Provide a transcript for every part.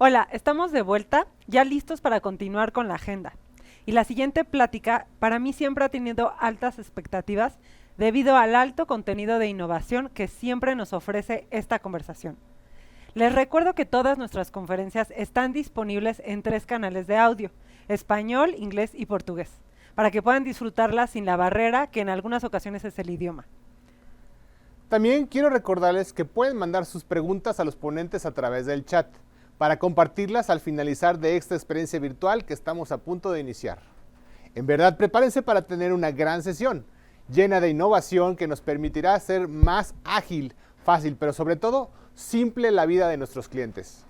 Hola, estamos de vuelta, ya listos para continuar con la agenda. Y la siguiente plática para mí siempre ha tenido altas expectativas debido al alto contenido de innovación que siempre nos ofrece esta conversación. Les recuerdo que todas nuestras conferencias están disponibles en 3 canales de audio: español, inglés y portugués, para que puedan disfrutarlas sin la barrera que en algunas ocasiones es el idioma. También quiero recordarles que pueden mandar sus preguntas a los ponentes a través del chat, para compartirlas al finalizar de esta experiencia virtual que estamos a punto de iniciar. En verdad, prepárense para tener una gran sesión, llena de innovación que nos permitirá hacer más ágil, fácil, pero sobre todo, simple la vida de nuestros clientes.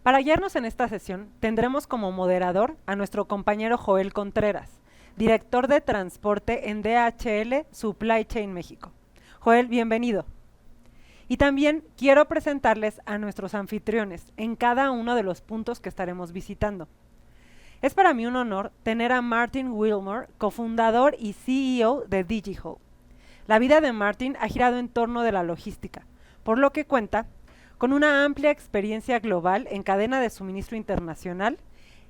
Para guiarnos en esta sesión, tendremos como moderador a nuestro compañero Joel Contreras, director de transporte en DHL Supply Chain México. Joel, bienvenido. Y también quiero presentarles a nuestros anfitriones en cada uno de los puntos que estaremos visitando. Es para mí un honor tener a Martin Wilmore, cofundador y CEO de DigiHow. La vida de Martin ha girado en torno de la logística, por lo que cuenta con una amplia experiencia global en cadena de suministro internacional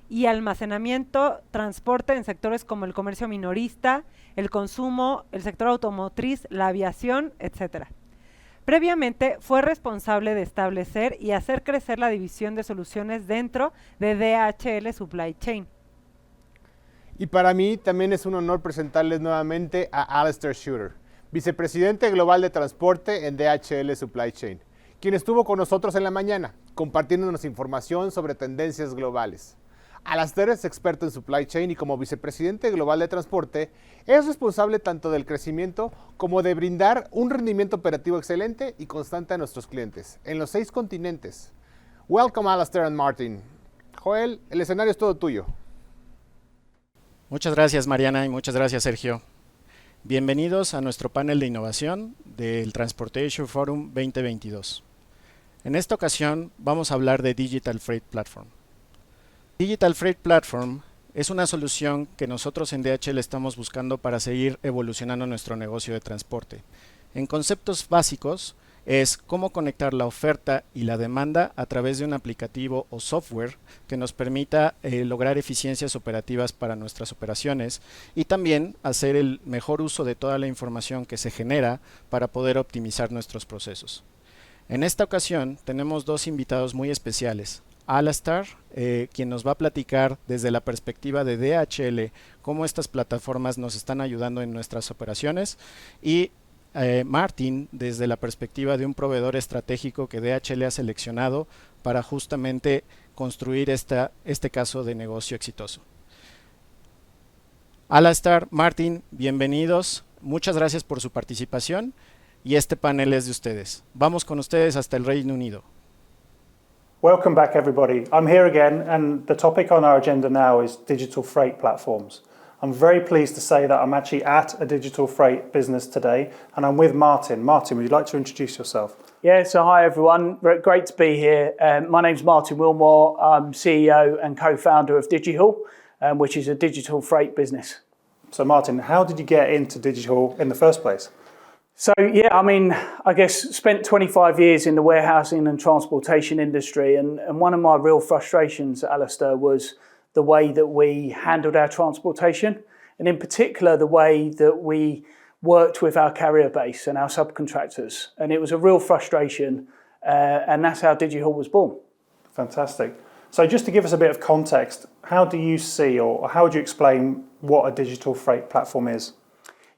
y almacenamiento, transporte en sectores como el comercio minorista, el consumo, el sector automotriz, la aviación, etc. Previamente fue responsable de establecer y hacer crecer la división de soluciones dentro de DHL Supply Chain. Y para mí también es un honor presentarles nuevamente a Alistair Shooter, vicepresidente global de transporte en DHL Supply Chain, quien estuvo con nosotros en la mañana, compartiéndonos información sobre tendencias globales. Alistair es experto en supply chain y como vicepresidente global de transporte es responsable tanto del crecimiento como de brindar un rendimiento operativo excelente y constante a nuestros clientes en los 6 continentes. Welcome Alistair and Martin. Joel, el escenario es todo tuyo. Muchas gracias Mariana y muchas gracias Sergio. Bienvenidos a nuestro panel de innovación del Transportation Forum 2022. En esta ocasión vamos a hablar de Digital Freight Platform. Digital Freight Platform es una solución que nosotros en DHL estamos buscando para seguir evolucionando nuestro negocio de transporte. En conceptos básicos es cómo conectar la oferta y la demanda a través de un aplicativo o software que nos permita lograr eficiencias operativas para nuestras operaciones y también hacer el mejor uso de toda la información que se genera para poder optimizar nuestros procesos. En esta ocasión tenemos 2 invitados muy especiales. Alistair, quien nos va a platicar desde la perspectiva de DHL cómo estas plataformas nos están ayudando en nuestras operaciones, y Martin desde la perspectiva de un proveedor estratégico que DHL ha seleccionado para justamente construir este caso de negocio exitoso. Alistair, Martin, bienvenidos, muchas gracias por su participación y este panel es de ustedes. Vamos con ustedes hasta el Reino Unido. Welcome back, everybody. I'm here again, and the topic on our agenda now is digital freight platforms. I'm very pleased to say that I'm actually at a digital freight business today, and I'm with Martin. Martin, would you like to introduce yourself? Yeah, so hi everyone. Great to be here. My name's Martin Wilmore. I'm CEO and co-founder of DigiHaul, which is a digital freight business. So Martin, how did you get into digital in the first place? So yeah, I mean, I guess spent 25 years in the warehousing and transportation industry, and one of my real frustrations, Alistair, was the way that we handled our transportation, and in particular the way that we worked with our carrier base and our subcontractors. And it was a real frustration, and that's how DigiHaul was born. Fantastic. So just to give us a bit of context, how do you see, or how would you explain what a digital freight platform is?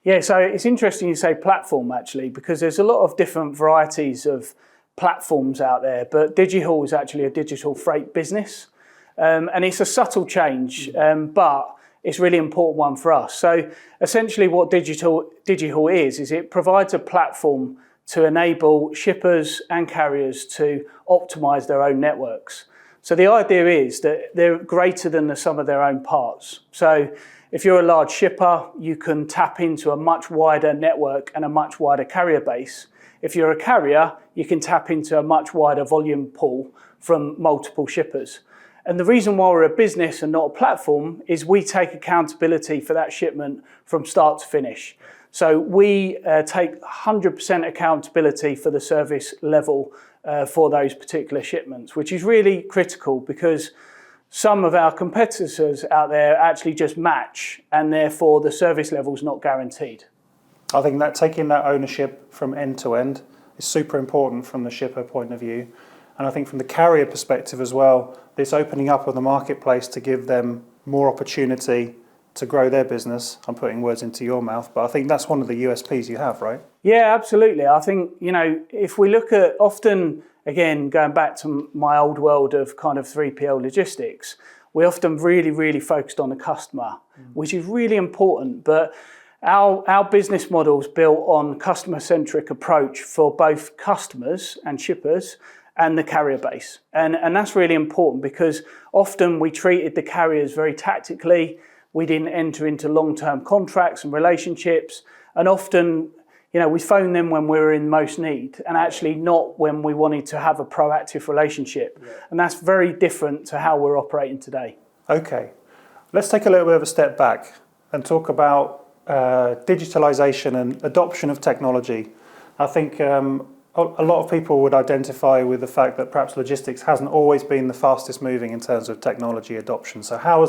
Yeah, so it's interesting you say platform actually, because there's a lot of different varieties of platforms out there, but DigiHaul is actually a digital freight business. And it's a subtle change, but it's a really important one for us. So essentially what DigiHaul is it provides a platform to enable shippers and carriers to optimize their own networks. So the idea is that they're greater than the sum of their own parts. So if you're a large shipper, you can tap into a much wider network and a much wider carrier base. If you're a carrier, you can tap into a much wider volume pool from multiple shippers. And the reason why we're a business and not a platform is we take accountability for that shipment from start to finish. So we take 100% accountability for the service level for those particular shipments, which is really critical because some of our competitors out there actually just match, and therefore the service level is not guaranteed. I think that taking that ownership from end to end is super important from the shipper point of view. And I think from the carrier perspective as well, this opening up of the marketplace to give them more opportunity to grow their business. I'm putting words into your mouth, but I think that's one of the USPs you have, right? Yeah, absolutely. I think, if we look at often, again, going back to my old world of kind of 3PL logistics, we often really focused on the customer, which is really important. But our business model is built on customer-centric approach for both customers and shippers and the carrier base. And that's really important because often we treated the carriers very tactically. We didn't enter into long-term contracts and relationships. And often, we phoned them when we were in most need and actually not when we wanted to have a proactive relationship. Yeah. And that's very different to how we're operating today. Okay, let's take a little bit of a step back and talk about digitalization and adoption of technology. I think a lot of people would identify with the fact that perhaps logistics hasn't always been the fastest moving in terms of technology adoption. So how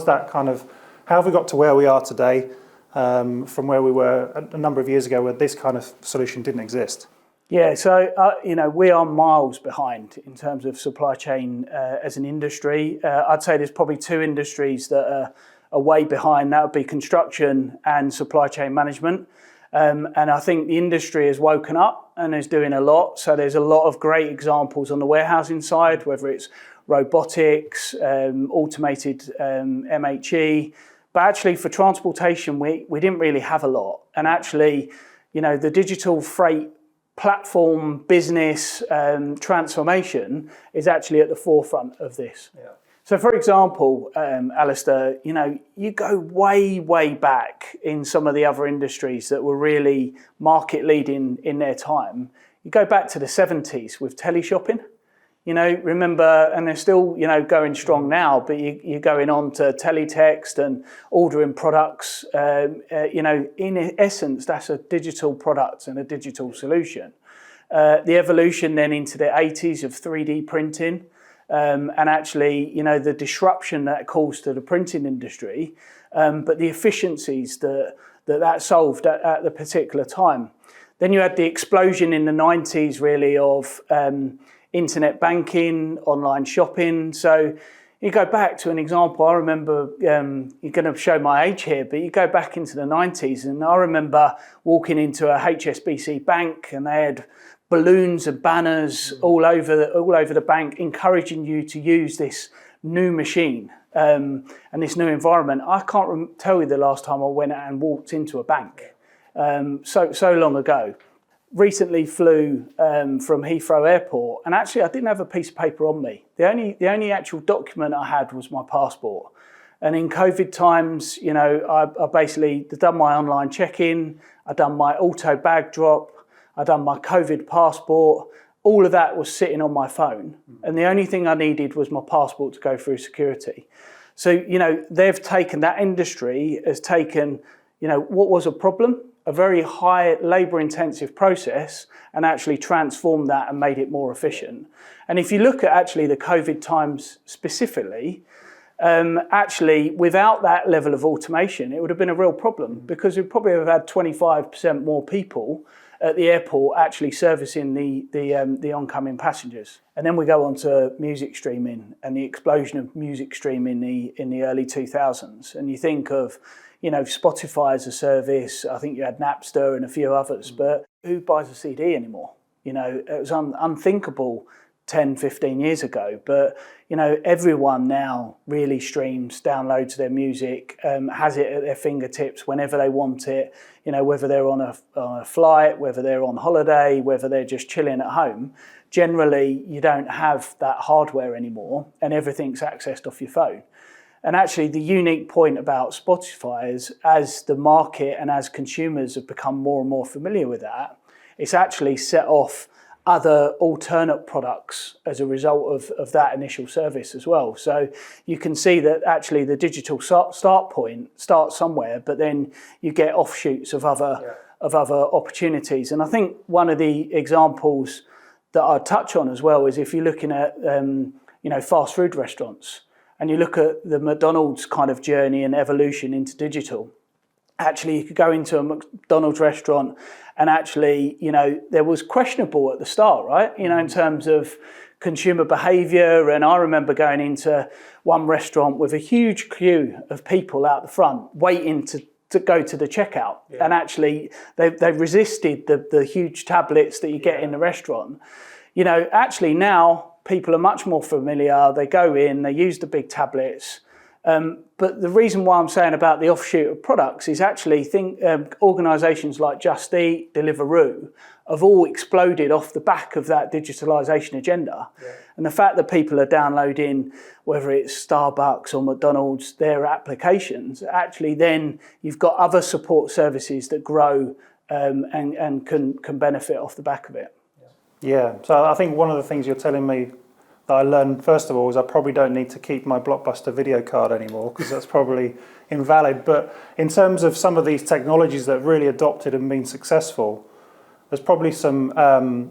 have we got to where we are today from where we were a number of years ago where this kind of solution didn't exist? Yeah, so we are miles behind in terms of supply chain as an industry. I'd say there's probably two industries that are way behind. That would be construction and supply chain management. And I think the industry has woken up and is doing a lot. So there's a lot of great examples on the warehousing side, whether it's robotics, automated MHE. But actually for transportation, we didn't really have a lot. And actually, the digital freight platform business transformation is actually at the forefront of this. Yeah. So for example, Alistair, you go way back in some of the other industries that were really market leading in their time. You go back to the 70s with teleshopping. Remember, and they're still, going strong now, but you're going on to teletext and ordering products. In essence, that's a digital product and a digital solution. The evolution then into the 80s of 3D printing, and actually, the disruption that caused to the printing industry, but the efficiencies that solved at the particular time. Then you had the explosion in the 90s, really, of internet banking, online shopping. So you go back to an example. I remember, you're going to show my age here, but you go back into the 90s and I remember walking into a HSBC bank and they had balloons and banners all over the bank encouraging you to use this new machine and this new environment. I can't tell you the last time I went out and walked into a bank, so long ago. Recently flew from Heathrow Airport, and actually I didn't have a piece of paper on me. The only actual document I had was my passport. And in COVID times, I basically done my online check-in, I done my auto bag drop, I done my COVID passport. All of that was sitting on my phone, and the only thing I needed was my passport to go through security. So they've taken that industry has taken what was a problem, a very high labour-intensive process, and actually transformed that and made it more efficient. And if you look at actually the COVID times specifically, actually without that level of automation, it would have been a real problem because we'd probably have had 25% more people at the airport actually servicing the oncoming passengers. And then we go on to music streaming and the explosion of music streaming in the early 2000s. And you think of Spotify as a service. I think you had Napster and a few others, but who buys a CD anymore? It was unthinkable 10, 15 years ago, but everyone now really streams, downloads their music, has it at their fingertips whenever they want it, whether they're on a flight, whether they're on holiday, whether they're just chilling at home. Generally, you don't have that hardware anymore and everything's accessed off your phone. And actually the unique point about Spotify is as the market and as consumers have become more and more familiar with that, it's actually set off other alternate products as a result of that initial service as well. So you can see that actually the digital start point starts somewhere, but then you get offshoots of other opportunities. And I think one of the examples that I'd touch on as well is if you're looking at fast food restaurants and you look at the McDonald's kind of journey and evolution into digital. Actually, you could go into a McDonald's restaurant and actually, there was questionable at the start, right? In terms of consumer behaviour. And I remember going into one restaurant with a huge queue of people out the front waiting to go to the checkout. Yeah. And actually, they resisted the huge tablets that you get in the restaurant. Actually now people are much more familiar. They go in, they use the big tablets. But the reason why I'm saying about the offshoot of products is actually organisations like Just Eat, Deliveroo have all exploded off the back of that digitalisation agenda. Yeah. And the fact that people are downloading, whether it's Starbucks or McDonald's, their applications, actually then you've got other support services that grow and can benefit off the back of it. Yeah, so I think one of the things you're telling me that I learned, first of all, is I probably don't need to keep my Blockbuster video card anymore because that's probably invalid. But in terms of some of these technologies that have really adopted and been successful, there's probably some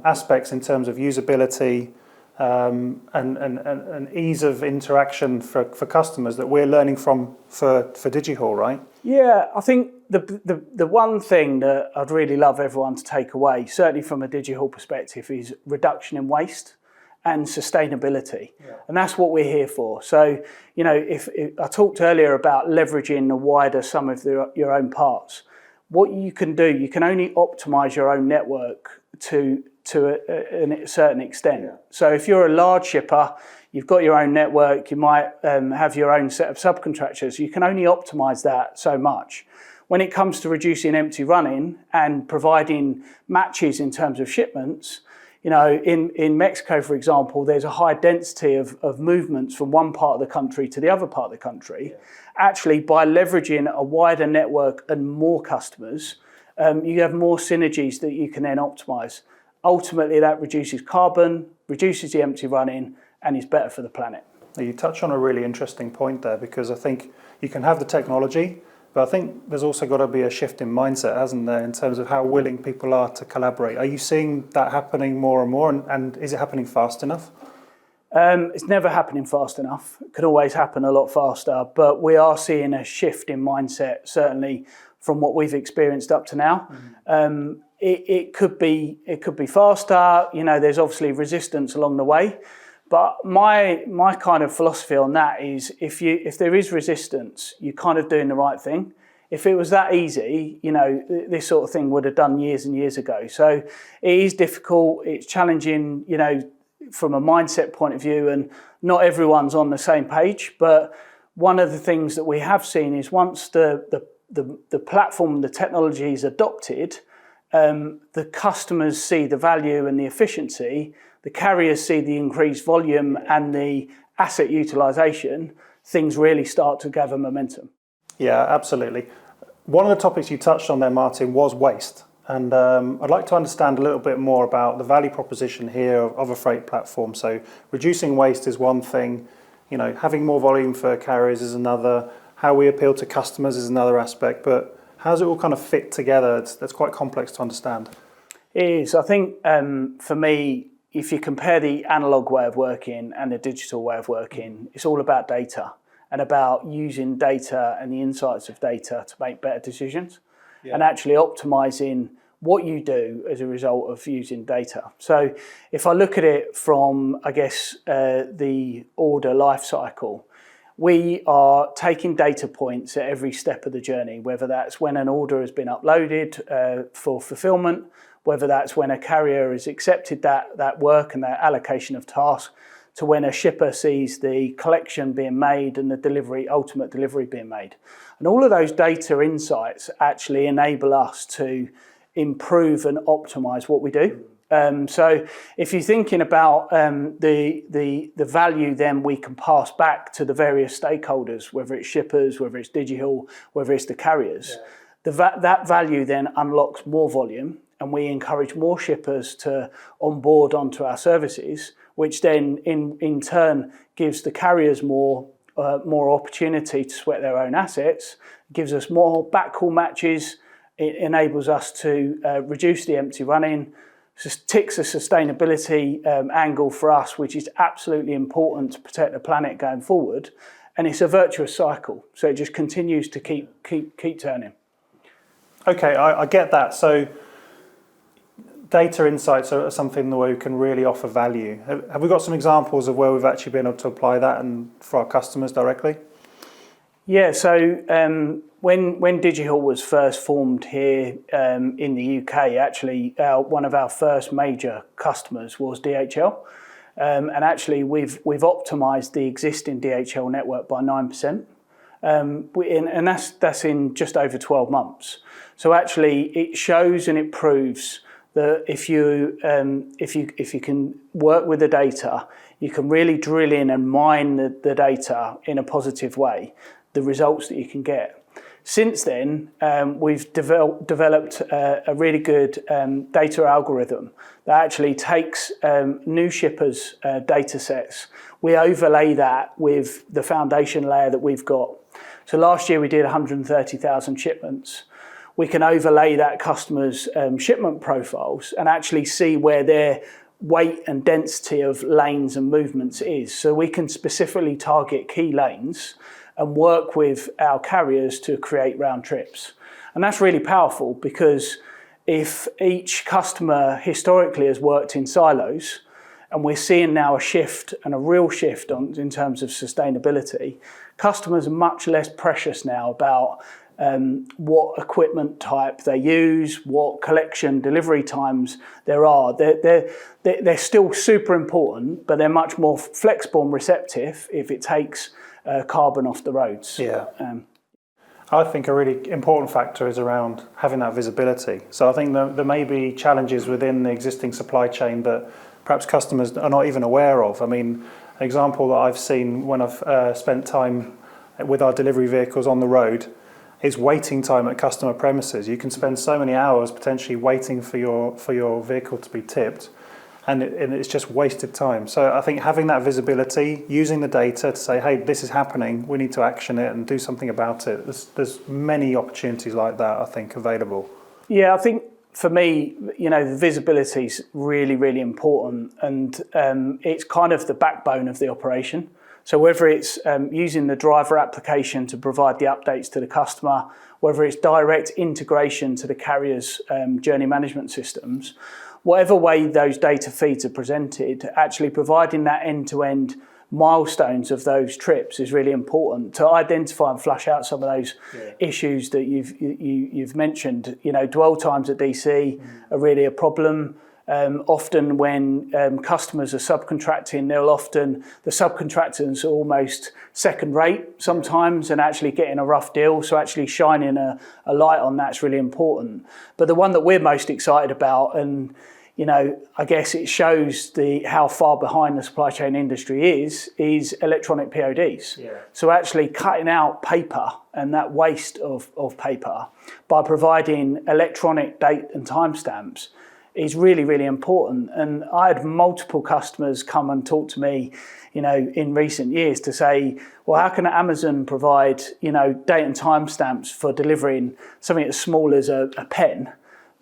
aspects in terms of usability and ease of interaction for customers that we're learning from for DigiHall, right? Yeah, I think the one thing that I'd really love everyone to take away, certainly from a DigiHall perspective, is reduction in waste and sustainability. Yeah. And that's what we're here for. So, if I talked earlier about leveraging a wider sum of your own parts, what you can do, you can only optimize your own network to a certain extent. Yeah. So if you're a large shipper, you've got your own network, you might have your own set of subcontractors, you can only optimize that so much. When it comes to reducing empty running and providing matches in terms of shipments, in Mexico, for example, there's a high density of movements from one part of the country to the other part of the country. Yeah. Actually, by leveraging a wider network and more customers, you have more synergies that you can then optimize. Ultimately, that reduces carbon, reduces the empty running, and is better for the planet. You touch on a really interesting point there, because I think you can have the technology, but I think there's also got to be a shift in mindset, hasn't there, in terms of how willing people are to collaborate. Are you seeing that happening more and more, and is it happening fast enough? It's never happening fast enough. It can always happen a lot faster, but we are seeing a shift in mindset, certainly from what we've experienced up to now. Mm-hmm. It could be faster. There's obviously resistance along the way, but my kind of philosophy on that is if there is resistance, you're kind of doing the right thing. If it was that easy, this sort of thing would have done years and years ago. So it is difficult. It's challenging, from a mindset point of view, and not everyone's on the same page. But one of the things that we have seen is once the platform, the technology is adopted, the customers see the value and the efficiency, the carriers see the increased volume and the asset utilisation, things really start to gather momentum. Yeah, absolutely. One of the topics you touched on there, Martin, was waste. And I'd like to understand a little bit more about the value proposition here of a freight platform. So reducing waste is one thing, having more volume for carriers is another, how we appeal to customers is another aspect, but how does it all kind of fit together? That's quite complex to understand. It is. I think for me, if you compare the analog way of working and the digital way of working, it's all about data and about using data and the insights of data to make better decisions. Yeah. And actually optimizing what you do as a result of using data. So if I look at it from, the order life cycle, we are taking data points at every step of the journey, whether that's when an order has been uploaded for fulfillment, whether that's when a carrier has accepted that work and that allocation of tasks, to when a shipper sees the collection being made and the ultimate delivery being made. And all of those data insights actually enable us to improve and optimize what we do. So if you're thinking about the value then we can pass back to the various stakeholders, whether it's shippers, whether it's DigiHall, whether it's the carriers, that value then unlocks more volume, and we encourage more shippers to onboard onto our services, which then in turn gives the carriers more opportunity to sweat their own assets, gives us more backhaul matches, it enables us to reduce the empty running, ticks a sustainability angle for us, which is absolutely important to protect the planet going forward. And it's a virtuous cycle, so it just continues to keep turning. Okay, I get that. So data insights are something where we can really offer value. Have we got some examples of where we've actually been able to apply that and for our customers directly? Yeah, so when Digihall was first formed here in the UK, actually one of our first major customers was DHL. And actually we've optimised the existing DHL network by 9%. And that's in just over 12 months. So actually it shows and it proves that if you can work with the data, you can really drill in and mine the data in a positive way, the results that you can get. Since then, we've developed a really good data algorithm that actually takes new shippers' data sets. We overlay that with the foundation layer that we've got. So last year we did 130,000 shipments. We can overlay that customer's shipment profiles and actually see where their weight and density of lanes and movements is. So we can specifically target key lanes and work with our carriers to create round trips. And that's really powerful because if each customer historically has worked in silos, and we're seeing now a shift and a real shift in terms of sustainability, customers are much less precious now about what equipment type they use, what collection delivery times there are. They're still super important, but they're much more flexible and receptive if it takes carbon off the roads. Yeah. I think a really important factor is around having that visibility. So I think there may be challenges within the existing supply chain that perhaps customers are not even aware of. I mean, an example that I've seen when I've spent time with our delivery vehicles on the road is waiting time at customer premises. You can spend so many hours potentially waiting for your vehicle to be tipped, and it's just wasted time. So I think having that visibility, using the data to say, hey, this is happening, we need to action it and do something about it. There's many opportunities like that, I think, available. Yeah, I think for me, the visibility is really, really important, and it's kind of the backbone of the operation. So whether it's using the driver application to provide the updates to the customer, whether it's direct integration to the carrier's journey management systems, whatever way those data feeds are presented, actually providing that end-to-end milestones of those trips is really important to identify and flush out some of those issues that you've mentioned. Dwell times at DC are really a problem. Often when customers are subcontracting, the subcontractors are almost second rate sometimes and actually getting a rough deal. So actually shining a light on that's really important. But the one that we're most excited about, and I guess it shows how far behind the supply chain industry is electronic PODs. Yeah. So actually cutting out paper and that waste of paper by providing electronic date and timestamps is really, really important. And I had multiple customers come and talk to me, in recent years to say, well, how can Amazon provide, date and timestamps for delivering something as small as a pen,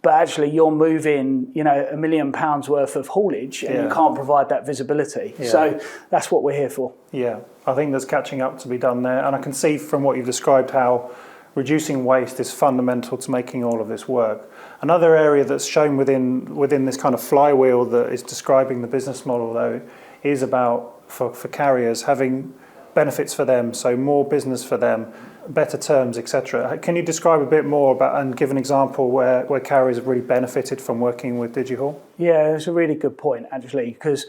but actually you're moving, £1 million worth of haulage and you can't provide that visibility. Yeah. So that's what we're here for. Yeah, I think there's catching up to be done there. And I can see from what you've described how reducing waste is fundamental to making all of this work. Another area that's shown within this kind of flywheel that is describing the business model, though, is about for carriers having benefits for them, so more business for them, better terms, etc. Can you describe a bit more about and give an example where carriers have really benefited from working with Digihall? Yeah, it's a really good point, actually, because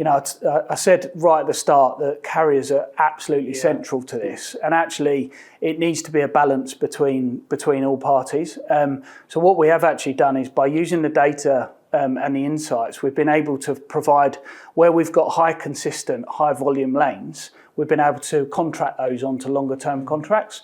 I said right at the start that carriers are absolutely central to this, and actually it needs to be a balance between all parties. So what we have actually done is by using the data and the insights, we've been able to provide where we've got consistent, high volume lanes, we've been able to contract those onto longer term contracts.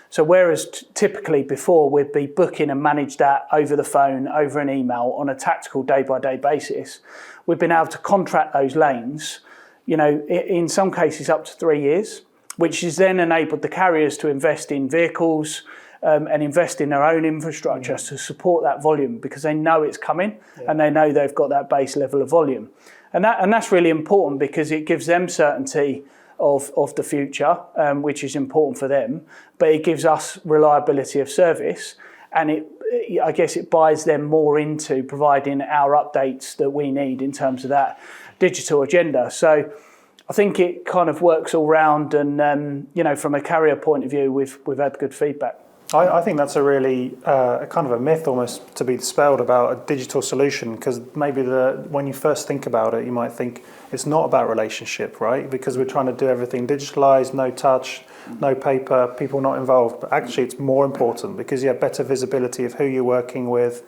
So whereas typically before we'd be booking and manage that over the phone, over an email on a tactical day-by-day basis, we've been able to contract those lanes, in some cases up to 3 years, which has then enabled the carriers to invest in vehicles, and invest in their own infrastructure to support that volume, because they know it's coming and they know they've got that base level of volume. And that's really important, because it gives them certainty of the future, which is important for them, but it gives us reliability of service, and I guess it buys them more into providing our updates that we need in terms of that digital agenda. So I think it kind of works all round, and from a carrier point of view, we've had good feedback. I think that's a really kind of a myth almost to be dispelled about a digital solution, because maybe when you first think about it, you might think it's not about relationship, right? Because we're trying to do everything digitalized, no touch, no paper, people not involved. But actually it's more important, because you have better visibility of who you're working with.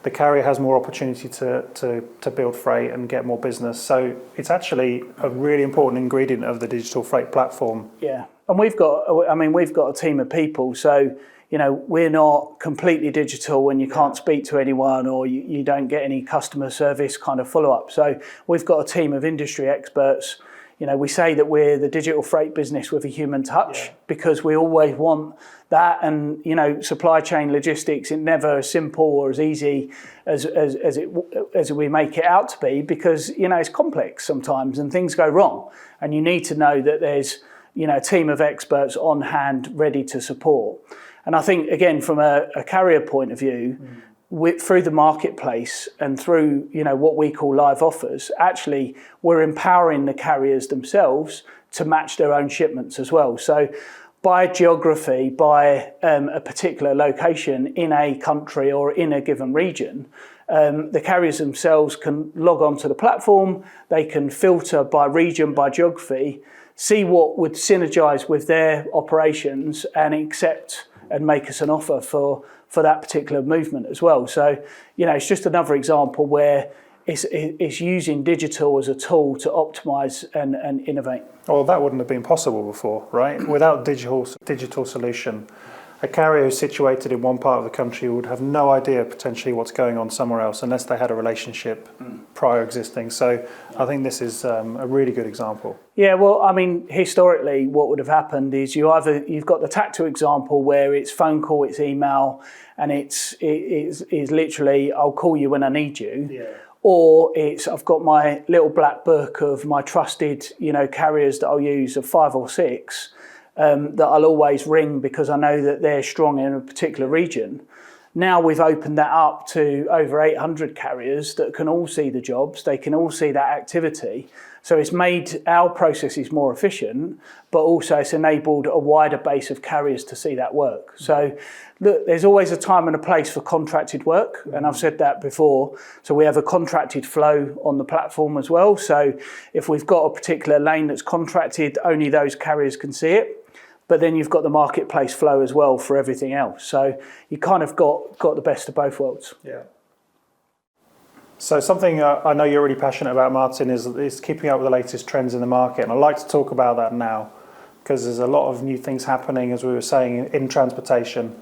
The carrier has more opportunity to build freight and get more business. So it's actually a really important ingredient of the digital freight platform. Yeah, and we've got a team of people, so we're not completely digital when you can't speak to anyone, or you don't get any customer service kind of follow-up. So we've got a team of industry experts. We say that we're the digital freight business with a human touch, because we always want that. And supply chain logistics, it's never as simple or as easy as we make it out to be, because it's complex sometimes and things go wrong, and you need to know that there's a team of experts on hand ready to support. And I think, again, from a carrier point of view, through the marketplace and through what we call live offers, actually we're empowering the carriers themselves to match their own shipments as well. So by geography, by a particular location in a country or in a given region, the carriers themselves can log on to the platform, they can filter by region, by geography, see what would synergize with their operations, and accept and make us an offer for that particular movement as well. So, it's just another example where it's using digital as a tool to optimize and innovate. Well, that wouldn't have been possible before, right? Without digital solution, a carrier who's situated in one part of the country would have no idea potentially what's going on somewhere else, unless they had a relationship prior existing. So I think this is a really good example. Yeah, well, historically, what would have happened is you've got the Tacto example where it's phone call, it's email, and it's literally, I'll call you when I need you. Yeah. Or it's, I've got my little black book of my trusted, carriers that I'll use of 5 or 6. That I'll always ring because I know that they're strong in a particular region. Now we've opened that up to over 800 carriers that can all see the jobs, they can all see that activity. So it's made our processes more efficient, but also it's enabled a wider base of carriers to see that work. So look, there's always a time and a place for contracted work, and I've said that before. So we have a contracted flow on the platform as well. So if we've got a particular lane that's contracted, only those carriers can see it. But then you've got the marketplace flow as well for everything else. So you kind of got the best of both worlds. Yeah. So something I know you're really passionate about, Martin, is keeping up with the latest trends in the market. And I'd like to talk about that now, because there's a lot of new things happening, as we were saying, in transportation.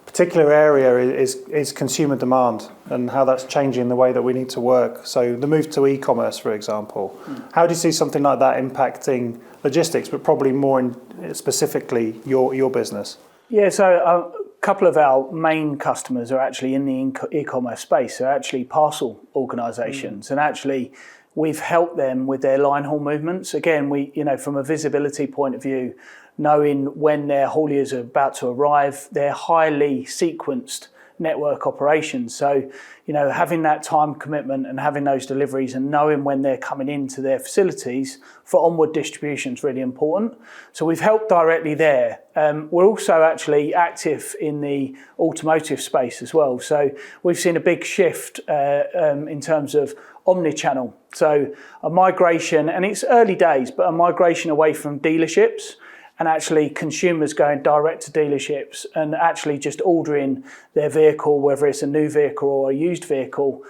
Particular area is consumer demand and how that's changing the way that we need to work. So the move to e-commerce, for example. How do you see something like that impacting logistics, but probably more specifically your business? Yeah, so a couple of our main customers are actually in the e-commerce space. They're actually parcel organisations, and actually we've helped them with their line haul movements. Again, we, from a visibility point of view, knowing when their hauliers are about to arrive, they're highly sequenced network operations. So, having that time commitment and having those deliveries and knowing when they're coming into their facilities for onward distribution is really important. So we've helped directly there. We're also actually active in the automotive space as well. So we've seen a big shift in terms of omni-channel. So a migration, and it's early days, but a migration away from dealerships and actually consumers going direct to dealerships and actually just ordering their vehicle, whether it's a new vehicle or a used vehicle,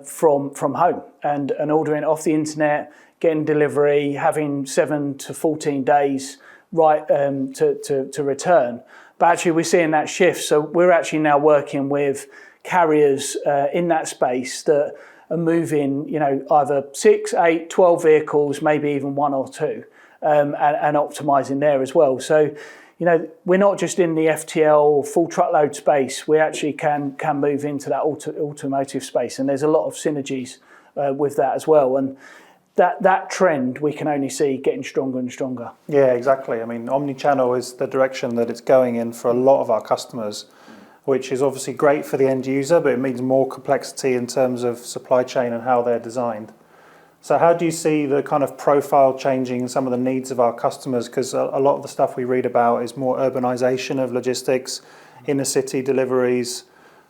from home and ordering it off the internet, getting delivery, having 7 to 14 days to return. But actually we're seeing that shift. So we're actually now working with carriers in that space that are moving, either 6, 8, 12 vehicles, maybe even 1 or 2. And optimizing there as well. So, we're not just in the FTL full truckload space. We actually can move into that automotive space, and there's a lot of synergies with that as well. And that trend we can only see getting stronger and stronger. Yeah, exactly. I mean, omnichannel is the direction that it's going in for a lot of our customers, which is obviously great for the end user, but it means more complexity in terms of supply chain and how they're designed. So how do you see the kind of profile changing some of the needs of our customers? Because a lot of the stuff we read about is more urbanization of logistics, inner city deliveries,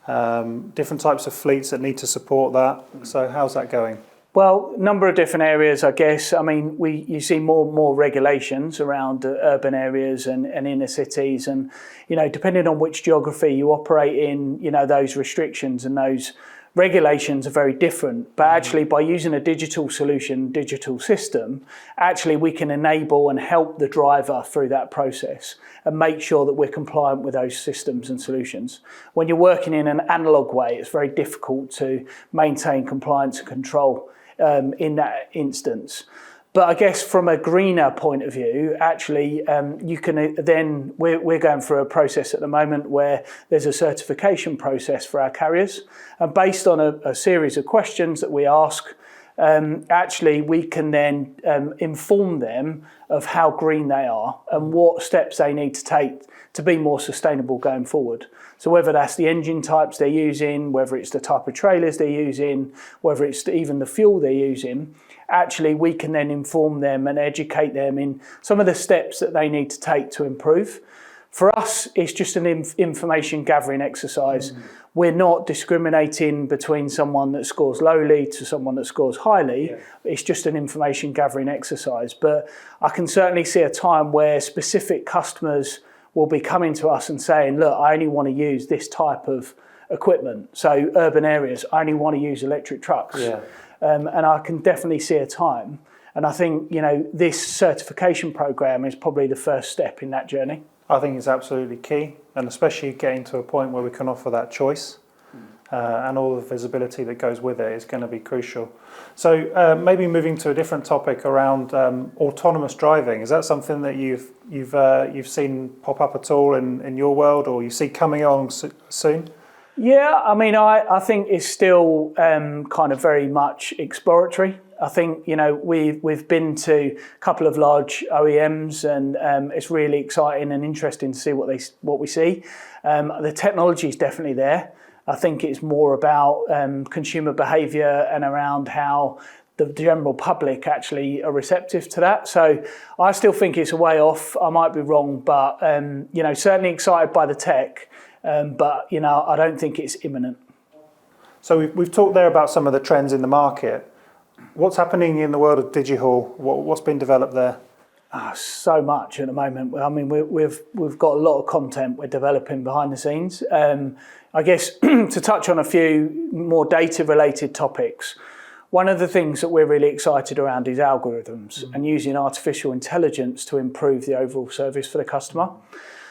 different types of fleets that need to support that. So how's that going? Well, a number of different areas, I guess. I mean, you see more regulations around urban areas and inner cities, and depending on which geography you operate in, those restrictions and those regulations are very different. But actually, by using a digital solution, digital system, actually we can enable and help the driver through that process and make sure that we're compliant with those systems and solutions. When you're working in an analog way, it's very difficult to maintain compliance and control in that instance. But I guess from a greener point of view, actually, you can then, we're going through a process at the moment where there's a certification process for our carriers. And based on a series of questions that we ask, actually we can then inform them of how green they are and what steps they need to take to be more sustainable going forward. So whether that's the engine types they're using, whether it's the type of trailers they're using, whether it's even the fuel they're using, actually we can then inform them and educate them in some of the steps that they need to take to improve. For us, it's just an information gathering exercise. We're not discriminating between someone that scores lowly to someone that scores highly. Yeah. It's just an information gathering exercise. But I can certainly see a time where specific customers will be coming to us and saying, look, I only want to use this type of equipment. So urban areas, I only want to use electric trucks. Yeah. And I can definitely see a time. And I think, this certification program is probably the first step in that journey. I think it's absolutely key, and especially getting to a point where we can offer that choice and all the visibility that goes with it is going to be crucial. So maybe moving to a different topic around autonomous driving. Is that something that you've seen pop up at all in your world, or you see coming on soon? Yeah, I mean, I think it's still kind of very much exploratory. I think, we've been to a couple of large OEMs, and it's really exciting and interesting to see what we see. The technology is definitely there. I think it's more about consumer behaviour and around how the general public actually are receptive to that. So I still think it's a way off. I might be wrong, but certainly excited by the tech. But I don't think it's imminent. So we've talked there about some of the trends in the market. What's happening in the world of digital? What's been developed there? So much at the moment. I mean, we've got a lot of content we're developing behind the scenes. I guess to touch on a few more data-related topics, one of the things that we're really excited around is algorithms and using artificial intelligence to improve the overall service for the customer.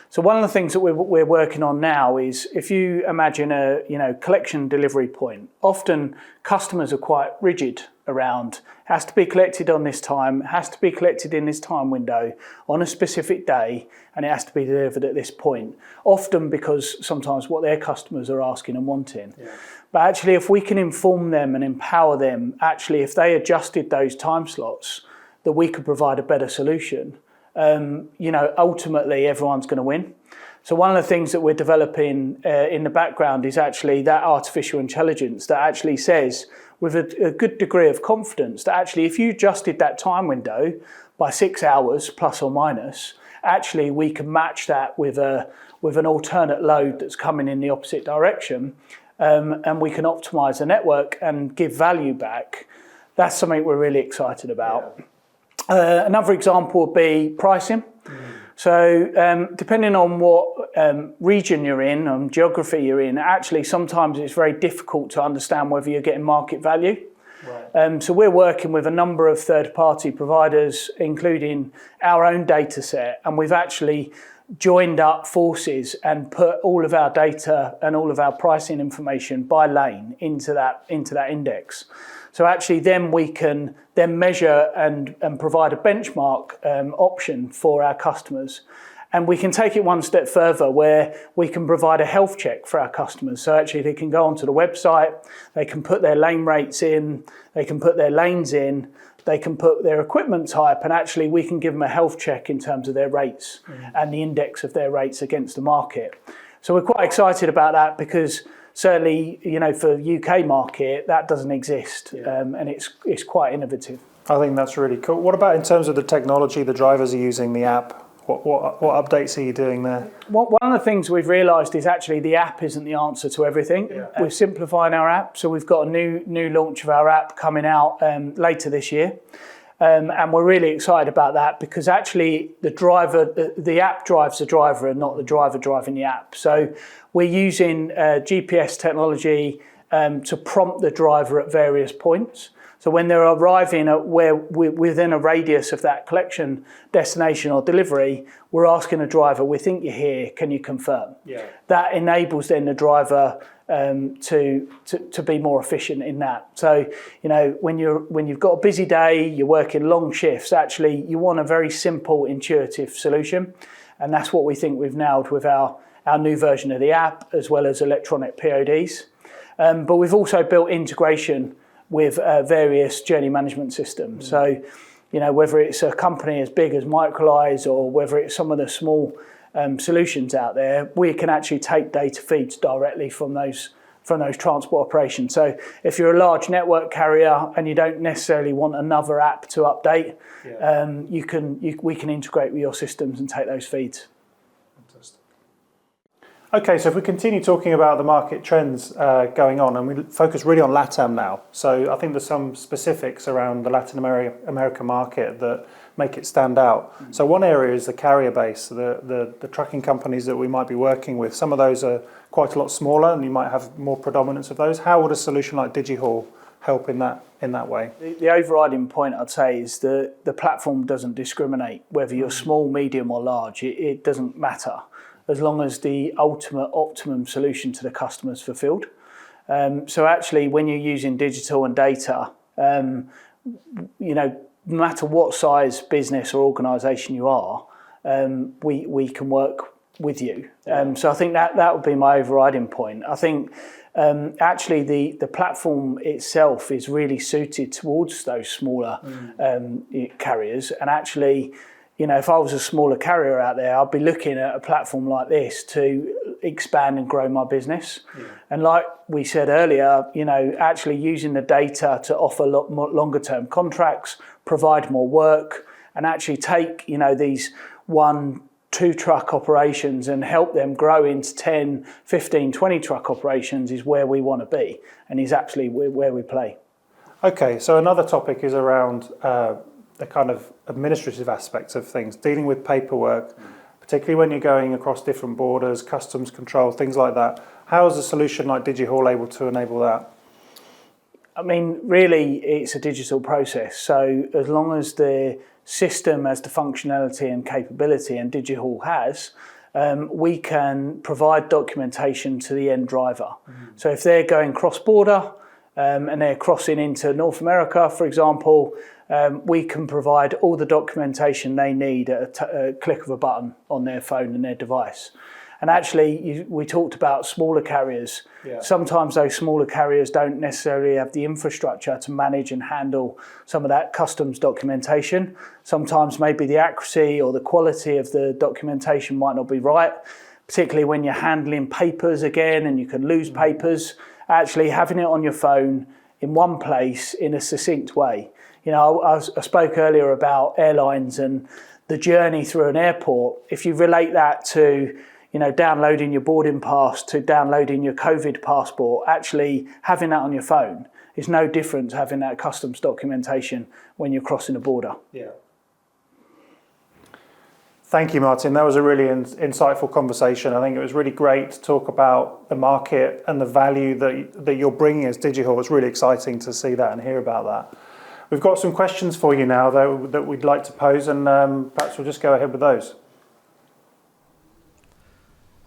So one of the things that we're working on now is, if you imagine a collection delivery point, often customers are quite rigid around, has to be collected on this time, has to be collected in this time window on a specific day, and it has to be delivered at this point, often because sometimes what their customers are asking and wanting. Yeah. But actually, if we can inform them and empower them, actually if they adjusted those time slots, that we could provide a better solution, ultimately everyone's going to win. So one of the things that we're developing in the background is actually that artificial intelligence that actually says, with a good degree of confidence, that actually if you adjusted that time window by 6 hours plus or minus, actually we can match that with an alternate load that's coming in the opposite direction, and we can optimize the network and give value back. That's something we're really excited about. Yeah. Another example would be pricing. So depending on what region you're in and geography you're in, actually sometimes it's very difficult to understand whether you're getting market value. Right. So we're working with a number of third-party providers, including our own data set, and we've actually joined up forces and put all of our data and all of our pricing information by lane into that index. So actually then we can then measure and provide a benchmark option for our customers. And we can take it one step further where we can provide a health check for our customers. So actually they can go onto the website, they can put their lane rates in, they can put their lanes in, they can put their equipment type, and actually we can give them a health check in terms of their rates and the index of their rates against the market. So we're quite excited about that because certainly, for the UK market, that doesn't exist, and it's quite innovative. I think that's really cool. What about in terms of the technology the drivers are using, the app? What updates are you doing there? One of the things we've realised is actually the app isn't the answer to everything. Yeah. We're simplifying our app, so we've got a new launch of our app coming out later this year. And we're really excited about that because actually the app drives the driver and not the driver driving the app. So we're using GPS technology to prompt the driver at various points. So when they're arriving at where within a radius of that collection, destination or delivery, we're asking the driver, we think you're here, can you confirm? Yeah. That enables then the driver to be more efficient in that. So, when you've got a busy day, you're working long shifts, actually you want a very simple, intuitive solution. And that's what we think we've nailed with our new version of the app, as well as electronic PODs. But we've also built integration with various journey management systems. So, whether it's a company as big as Microlise or whether it's some of the small solutions out there, we can actually take data feeds directly from those transport operations. So if you're a large network carrier and you don't necessarily want another app to update, we can integrate with your systems and take those feeds. Okay, so if we continue talking about the market trends going on, and we focus really on LATAM now. So I think there's some specifics around the Latin America market that make it stand out. Mm-hmm. So one area is the carrier base, the trucking companies that we might be working with. Some of those are quite a lot smaller and you might have more predominance of those. How would a solution like DigiHaul help in that way? The overriding point I'd say is that the platform doesn't discriminate whether you're small, medium or large. It doesn't matter, as long as the ultimate optimum solution to the customer is fulfilled. So actually, when you're using digital and data, no matter what size business or organisation you are, we can work with you. So I think that would be my overriding point. I think actually the platform itself is really suited towards those smaller carriers, and actually, if I was a smaller carrier out there, I'd be looking at a platform like this to expand and grow my business. Yeah. And like we said earlier, actually using the data to offer a lot more longer term contracts, provide more work, and actually take, these 1-2 truck operations and help them grow into 10, 15, 20 truck operations is where we want to be, and is actually where we play. Okay, so another topic is around the kind of administrative aspects of things, dealing with paperwork, particularly when you're going across different borders, customs control, things like that. How is a solution like DigiHaul able to enable that? I mean, really, it's a digital process. So as long as the system has the functionality and capability, and DigiHaul has, we can provide documentation to the end driver. Mm-hmm. So if they're going cross-border and they're crossing into North America, for example, we can provide all the documentation they need at a click of a button on their phone and their device. And actually, we talked about smaller carriers. Yeah. Sometimes those smaller carriers don't necessarily have the infrastructure to manage and handle some of that customs documentation. Sometimes maybe the accuracy or the quality of the documentation might not be right, particularly when you're handling papers again and you can lose papers. Actually, having it on your phone in one place in a succinct way. I spoke earlier about airlines and the journey through an airport. If you relate that to, downloading your boarding pass to downloading your COVID passport, actually having that on your phone is no different to having that customs documentation when you're crossing a border. Yeah. Thank you, Martin. That was a really insightful conversation. I think it was really great to talk about the market and the value that you're bringing as DigiHaul. It's really exciting to see that and hear about that. We've got some questions for you now that we'd like to pose, and perhaps we'll just go ahead with those.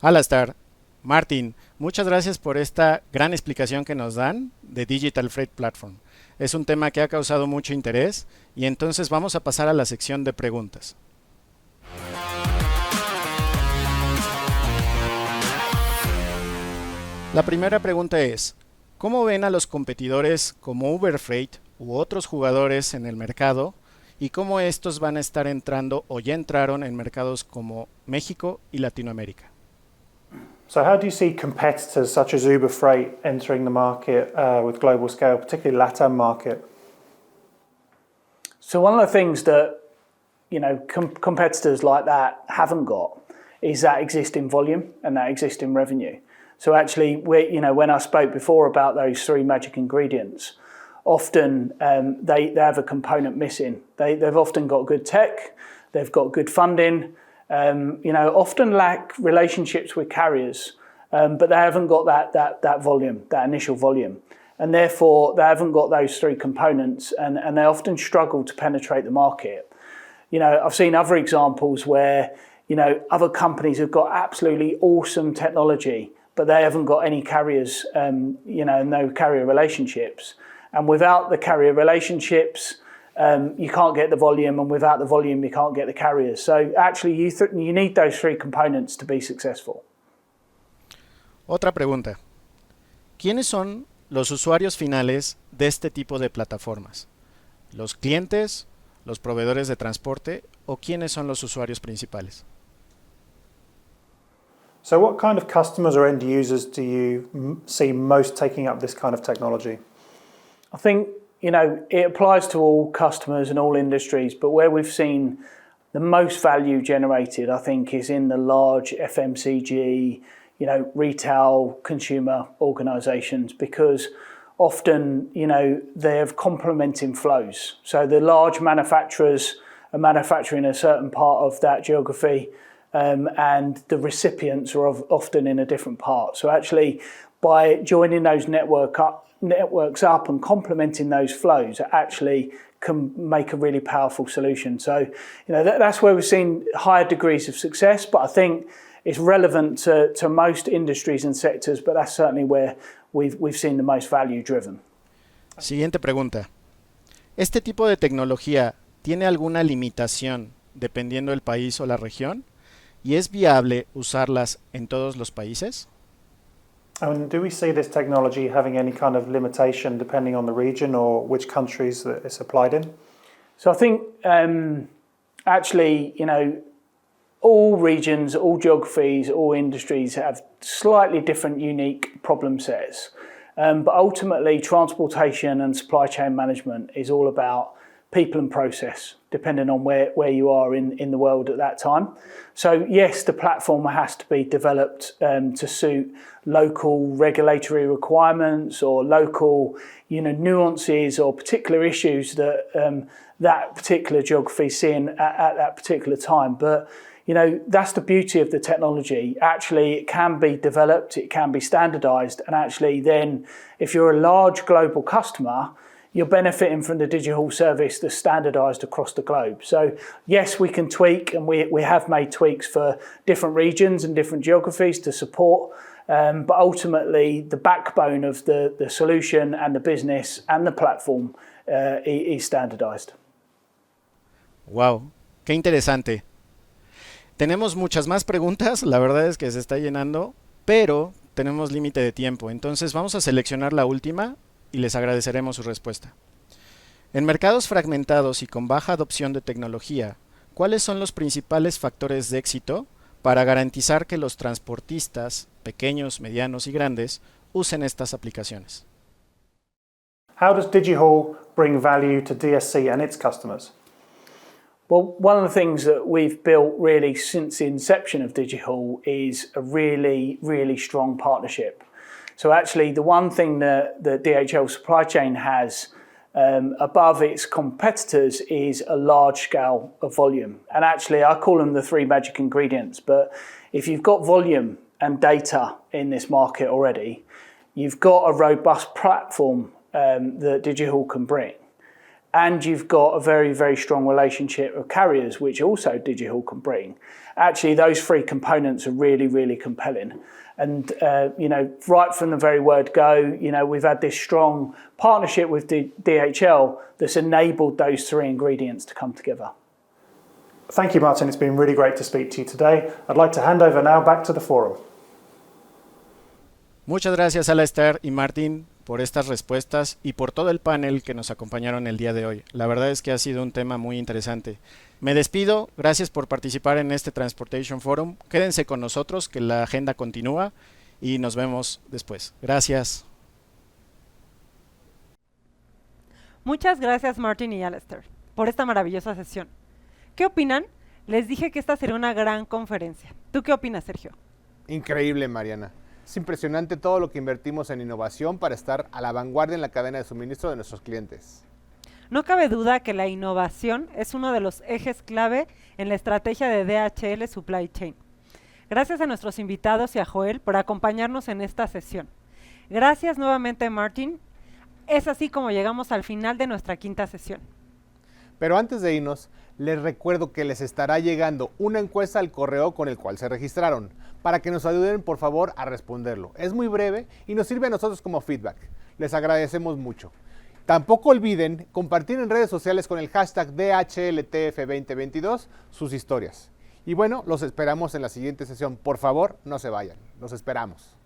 Alastair, Martin, muchas gracias por esta gran explicación que nos dan de Digital Freight Platform. Es un tema que ha causado mucho interés y entonces vamos a pasar a la sección de preguntas. La primera pregunta es, ¿cómo ven a los competidores como Uber Freight u otros jugadores en el mercado y cómo estos van a estar entrando o ya entraron en mercados como México y Latinoamérica? So how do you see competitors such as Uber Freight entering the market with global scale, particularly LATAM market? So one of the things that competitors like that haven't got is that existing volume and that existing revenue. So actually, when I spoke before about those three magic ingredients, often they have a component missing. They've often got good tech, they've got good funding, often lack relationships with carriers, but they haven't got that volume, that initial volume. And therefore, they haven't got those three components, and they often struggle to penetrate the market. I've seen other examples where, other companies have got absolutely awesome technology, but they haven't got any carriers, no carrier relationships. And without the carrier relationships, you can't get the volume, and without the volume, you can't get the carriers. So actually, you need those three components to be successful. Otra pregunta. ¿Quiénes son los usuarios finales de este tipo de plataformas? ¿Los clientes, los proveedores de transporte o quiénes son los usuarios principales? So what kind of customers or end users do you see most taking up this kind of technology? I think, it applies to all customers and all industries, but where we've seen the most value generated, I think, is in the large FMCG, retail consumer organisations, because often, they have complementing flows. So the large manufacturers are manufacturing a certain part of that geography, and the recipients are often in a different part. So actually, by joining those networks up and complementing those flows, it actually can make a really powerful solution. So, that's where we've seen higher degrees of success, but I think it's relevant to most industries and sectors, but that's certainly where we've seen the most value driven. Siguiente pregunta. ¿Este tipo de tecnología tiene alguna limitación dependiendo del país o la región? ¿Y es viable usarlas en todos los países? And do we see this technology having any kind of limitation depending on the region or which countries that it's applied in? So I think actually, all regions, all geographies, all industries have slightly different unique problem sets. But ultimately, transportation and supply chain management is all about people and process, depending on where you are in the world at that time. So yes, the platform has to be developed to suit local regulatory requirements or local nuances or particular issues that that particular geography is seeing at that particular time. But that's the beauty of the technology. Actually, it can be developed, it can be standardized, and actually then if you're a large global customer, you're benefiting from the digital service that's standardized across the globe. So yes, we can tweak, and we have made tweaks for different regions and different geographies to support, but ultimately the backbone of the solution and the business and the platform is standardized. Wow, qué interesante. Tenemos muchas más preguntas, la verdad es que se está llenando, pero tenemos límite de tiempo, entonces vamos a seleccionar la última y les agradeceremos su respuesta. En mercados fragmentados y con baja adopción de tecnología, ¿cuáles son los principales factores de éxito para garantizar que los transportistas, pequeños, medianos y grandes, usen estas aplicaciones? How does DigiHaul bring value to DSC and its customers? Well, one of the things that we've built really since the inception of DigiHaul is a really, really strong partnership. So actually, the one thing that the DHL supply chain has above its competitors is a large scale of volume. And actually, I call them the three magic ingredients. But if you've got volume and data in this market already, you've got a robust platform that DigiHaul can bring. And you've got a very, very strong relationship with carriers, which also DigiHaul can bring. Actually, those three components are really, really compelling. And, right from the very word go, we've had this strong partnership with DHL that's enabled those three ingredients to come together. Thank you, Martin. It's been really great to speak to you today. I'd like to hand over now back to the forum. Muchas gracias Alastair y Martin por estas respuestas y por todo el panel que nos acompañaron el día de hoy. La verdad es que ha sido un tema muy interesante. Me despido, gracias por participar en este Transportation Forum. Quédense con nosotros que la agenda continúa y nos vemos después. Gracias. Muchas gracias Martin y Alastair por esta maravillosa sesión. ¿Qué opinan? Les dije que esta sería una gran conferencia. ¿Tú qué opinas, Sergio? Increíble, Mariana. Es impresionante todo lo que invertimos en innovación para estar a la vanguardia en la cadena de suministro de nuestros clientes. No cabe duda que la innovación es uno de los ejes clave en la estrategia de DHL Supply Chain. Gracias a nuestros invitados y a Joel por acompañarnos en esta sesión. Gracias nuevamente, Martin. Es así como llegamos al final de nuestra quinta sesión. Pero antes de irnos, les recuerdo que les estará llegando una encuesta al correo con el cual se registraron, para que nos ayuden por favor a responderlo. Es muy breve y nos sirve a nosotros como feedback. Les agradecemos mucho. Tampoco olviden compartir en redes sociales con el hashtag DHLTF2022 sus historias. Y bueno, los esperamos en la siguiente sesión. Por favor, no se vayan. Los esperamos.